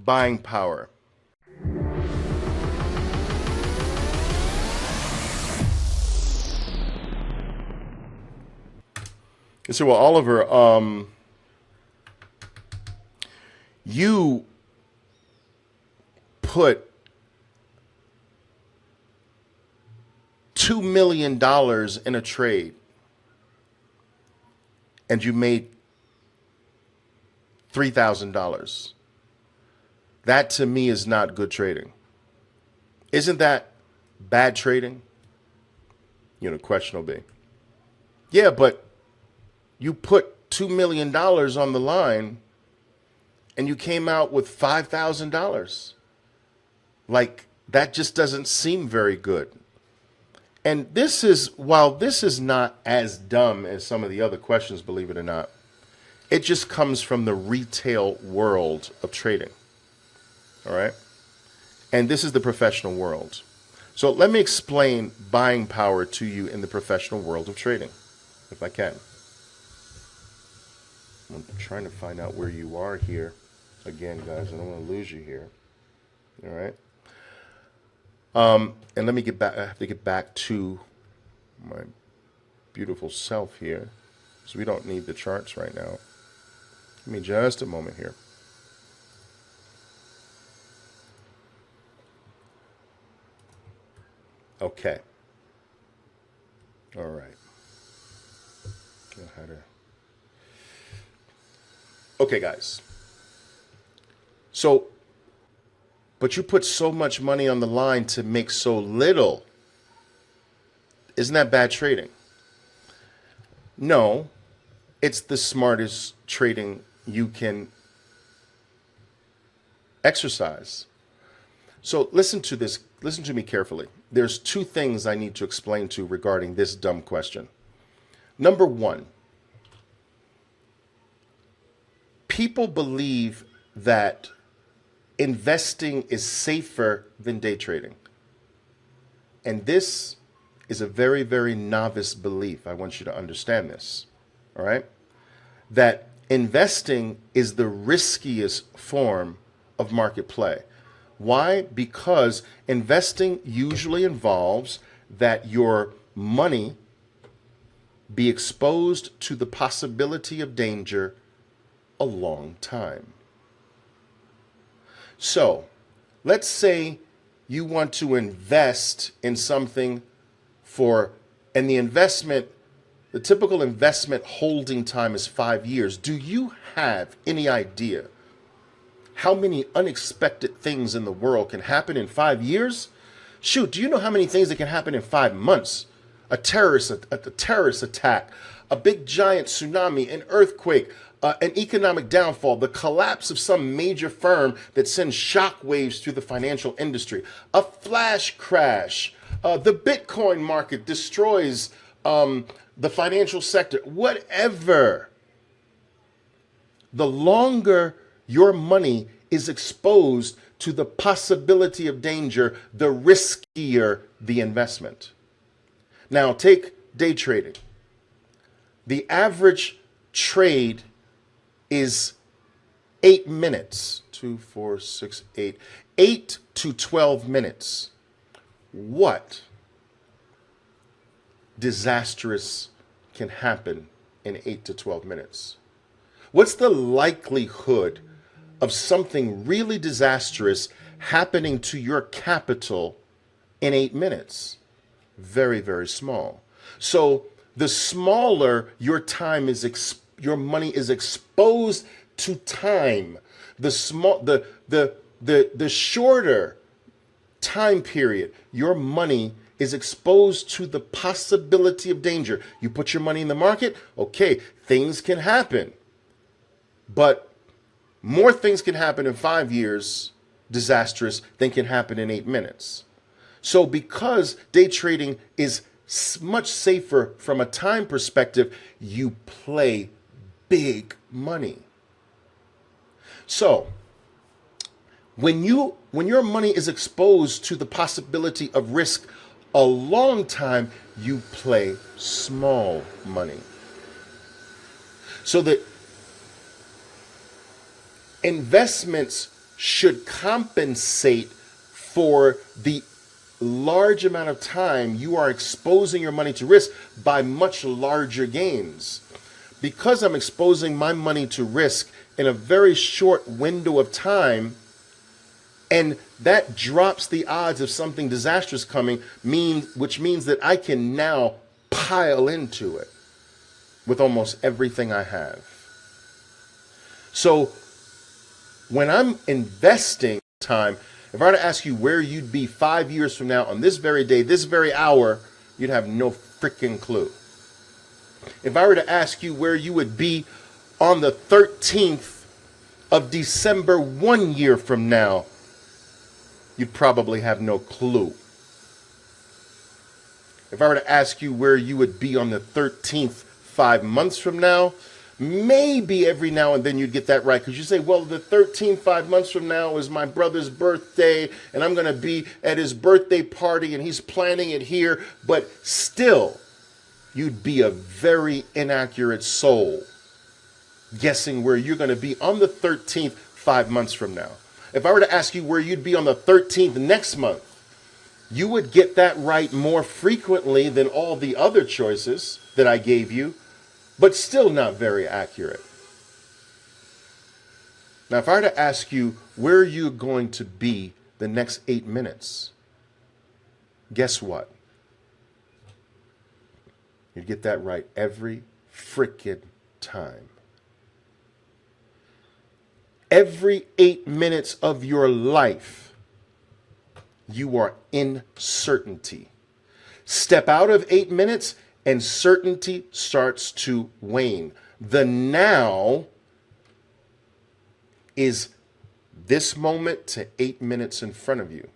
buying power. You say, well, Oliver, you put $2 million in a trade and you made $3,000. That to me is not good trading. Isn't that bad trading? The question will be, yeah, but you put $2 million on the line and you came out with $5,000. Like, that just doesn't seem very good. And while this is not as dumb as some of the other questions, believe it or not, it just comes from the retail world of trading. All right? And this is the professional world. So let me explain buying power to you in the professional world of trading, if I can. I'm trying to find out where you are here. Again, guys, I don't want to lose you here. All right? And let me get back. I have to get back to my beautiful self here. So we don't need the charts right now. Give me just a moment here. Okay. All right. Okay, guys. So, but you put so much money on the line to make so little. Isn't that bad trading? No, it's the smartest trading you can exercise. So listen to this. Listen to me carefully. There's two things I need to explain to you regarding this dumb question. Number one, people believe that investing is safer than day trading. And this is a very, very novice belief. I want you to understand this. All right? That investing is the riskiest form of market play. Why? Because investing usually involves that your money be exposed to the possibility of danger a long time. So, let's say you want to invest in something and the typical investment holding time is 5 years. Do you have any idea how many unexpected things in the world can happen in 5 years? Shoot, do you know how many things that can happen in 5 months? A terrorist attack, a big giant tsunami, an earthquake, an economic downfall, the collapse of some major firm that sends shockwaves through the financial industry, a flash crash, the Bitcoin market destroys the financial sector, whatever. The longer your money is exposed to the possibility of danger, the riskier the investment. Now, take day trading. The average trade is 8 minutes. 2, 4, 6, 8. 8 to 12 minutes. What disastrous can happen in 8 to 12 minutes? What's the likelihood of something really disastrous happening to your capital in 8 minutes? Very, very small. So the smaller your time is, your money is exposed to time, the shorter time period your money is exposed to the possibility of danger. You put your money in the market, okay, things can happen. But more things can happen in 5 years, disastrous, than can happen in 8 minutes. So because day trading is much safer from a time perspective, you play big money. So when your money is exposed to the possibility of risk a long time, you play small money. So that investments should compensate for the large amount of time you are exposing your money to risk by much larger gains. Because I'm exposing my money to risk in a very short window of time, and that drops the odds of something disastrous coming, which means that I can now pile into it with almost everything I have. So when I'm investing time, if I were to ask you where you'd be 5 years from now on this very day, this very hour, you'd have no freaking clue. If I were to ask you where you would be on the 13th of December 1 year from now, you'd probably have no clue. If I were to ask you where you would be on the 13th 5 months from now, maybe every now and then you'd get that right, because you say, well, the 13th 5 months from now is my brother's birthday, and I'm going to be at his birthday party, and he's planning it here. But still, you'd be a very inaccurate soul guessing where you're going to be on the 13th 5 months from now. If I were to ask you where you'd be on the 13th next month, you would get that right more frequently than all the other choices that I gave you, but still not very accurate. Now, if I were to ask you where you're going to be the next 8 minutes, guess what? You'd get that right every frickin' time. Every 8 minutes of your life, you are in certainty. Step out of 8 minutes and certainty starts to wane. The now is this moment to 8 minutes in front of you.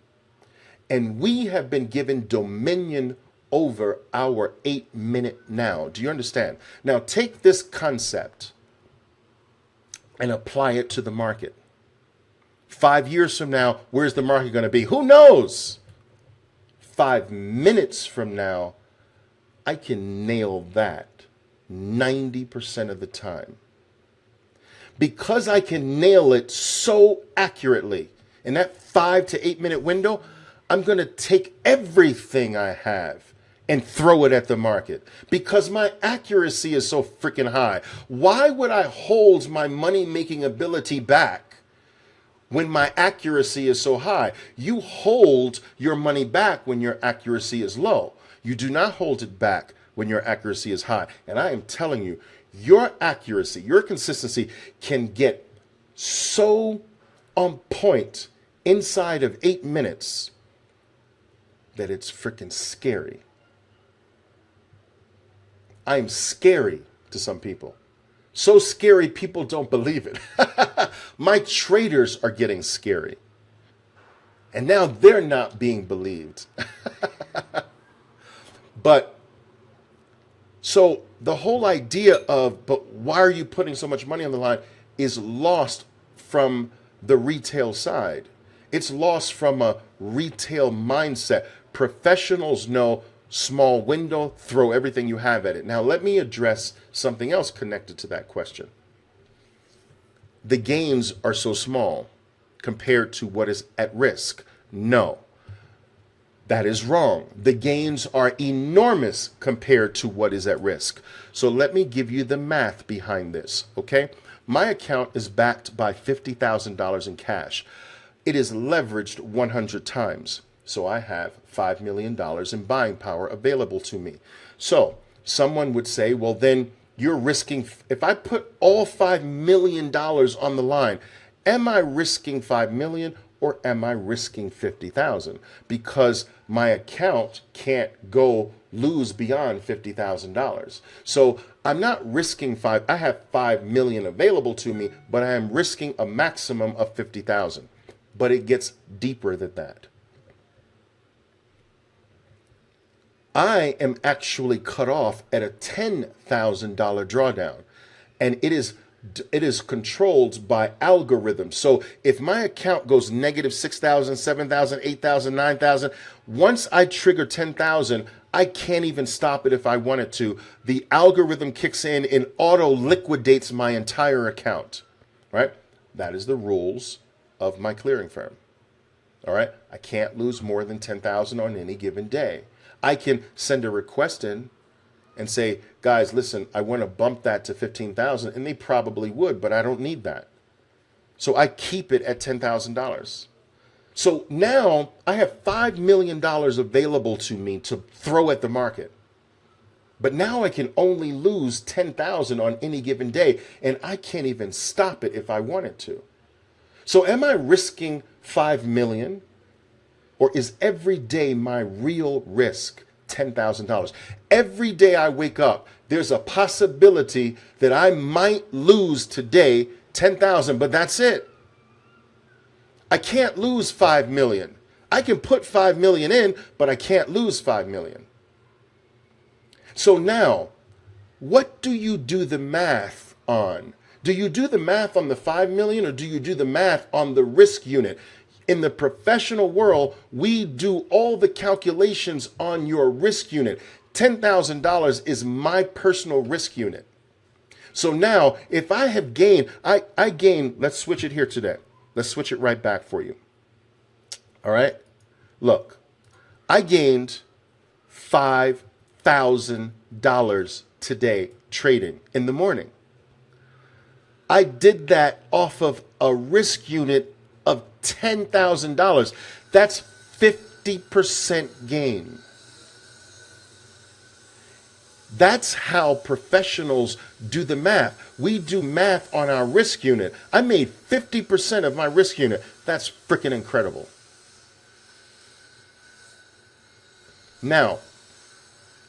And we have been given dominion over our 8-minute now. Do you understand? Now take this concept and apply it to the market. 5 years from now, where's the market going to be? Who knows? 5 minutes from now, I can nail that 90% of the time. Because I can nail it so accurately in that 5 to 8 minute window, I'm going to take everything I have and throw it at the market because my accuracy is so freaking high. Why would I hold my money-making ability back when my accuracy is so high? You hold your money back when your accuracy is low. You do not hold it back when your accuracy is high. And I am telling you, your accuracy, your consistency can get so on point inside of 8 minutes that it's freaking scary. I'm scary to some people. So scary, people don't believe it. My traders are getting scary. And now they're not being believed. But so the whole idea of, but why are you putting so much money on the line, is lost from the retail side. It's lost from a retail mindset. Professionals know small window, throw everything you have at it. Now let me address something else connected to that question. The gains are so small compared to what is at risk. No, that is wrong. The gains are enormous compared to what is at risk. So let me give you the math behind this, okay? My account is backed by $50,000 in cash. It is leveraged 100 times. So I have $5 million in buying power available to me. So someone would say, well, then you're risking, if I put all $5 million on the line, am I risking $5 million or am I risking 50,000? Because my account can't go lose beyond $50,000. So I'm not risking I have 5 million available to me, but I am risking a maximum of 50,000. But it gets deeper than that. I am actually cut off at a $10,000 drawdown, and it is controlled by algorithms. So if my account goes negative 6,000, 7,000, 8,000, 9,000, once I trigger 10,000, I can't even stop it if I wanted to. The algorithm kicks in and auto liquidates my entire account, right? That is the rules of my clearing firm. All right. I can't lose more than 10,000 on any given day. I can send a request in and say, guys, listen, I want to bump that to 15,000, and they probably would, but I don't need that. So I keep it at $10,000. So now I have $5 million available to me to throw at the market. But now I can only lose 10,000 on any given day, and I can't even stop it if I wanted to. So am I risking 5 million, or is every day my real risk $10,000? Every day I wake up, there's a possibility that I might lose today 10,000, but that's it. I can't lose 5 million. I can put 5 million in, but I can't lose 5 million. So now, what do you do the math on? Do you do the math on the 5 million, or do you do the math on the risk unit? In the professional world, we do all the calculations on your risk unit. $10,000 is my personal risk unit. So now, if I have gained, I gain, let's switch it here today. Let's switch it right back for you. All right? Look, I gained $5,000 today trading in the morning. I did that off of a risk unit of $10,000. That's 50% gain. That's how professionals do the math. We do math on our risk unit. I made 50% of my risk unit. That's freaking incredible. Now,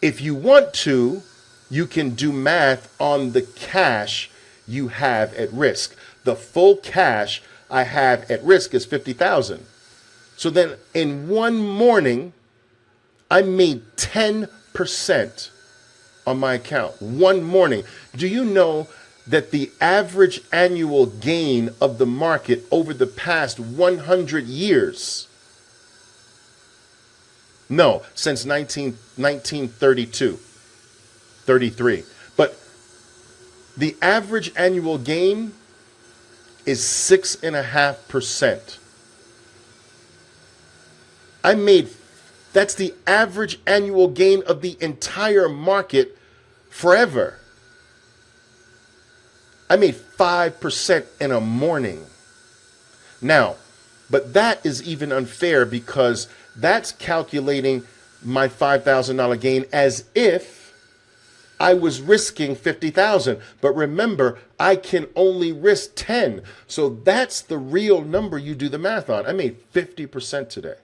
if you want to, you can do math on the cash you have at risk. The full cash I have at risk is 50,000. So then in one morning, I made 10% on my account. One morning. Do you know that the average annual gain of the market over the past 100 years, no, since 1932, 33, but the average annual gain is 6.5%. That's the average annual gain of the entire market forever. I made 5% in a morning. Now, but that is even unfair because that's calculating my $5,000 gain as if I was risking 50,000. But remember, I can only risk 10. So that's the real number you do the math on. I made 50% today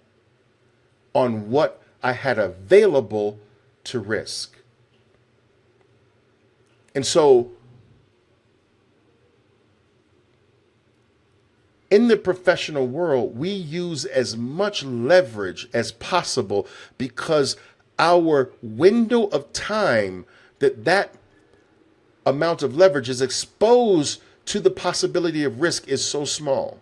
on what I had available to risk. And so in the professional world, we use as much leverage as possible because our window of time that amount of leverage is exposed to the possibility of risk is so small.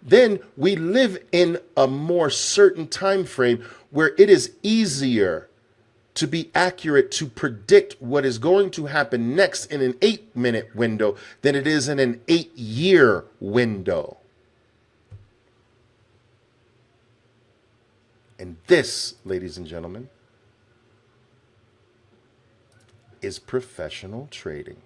Then we live in a more certain time frame where it is easier to be accurate to predict what is going to happen next in an 8-minute window than it is in an 8-year window. And this, ladies and gentlemen, is professional trading.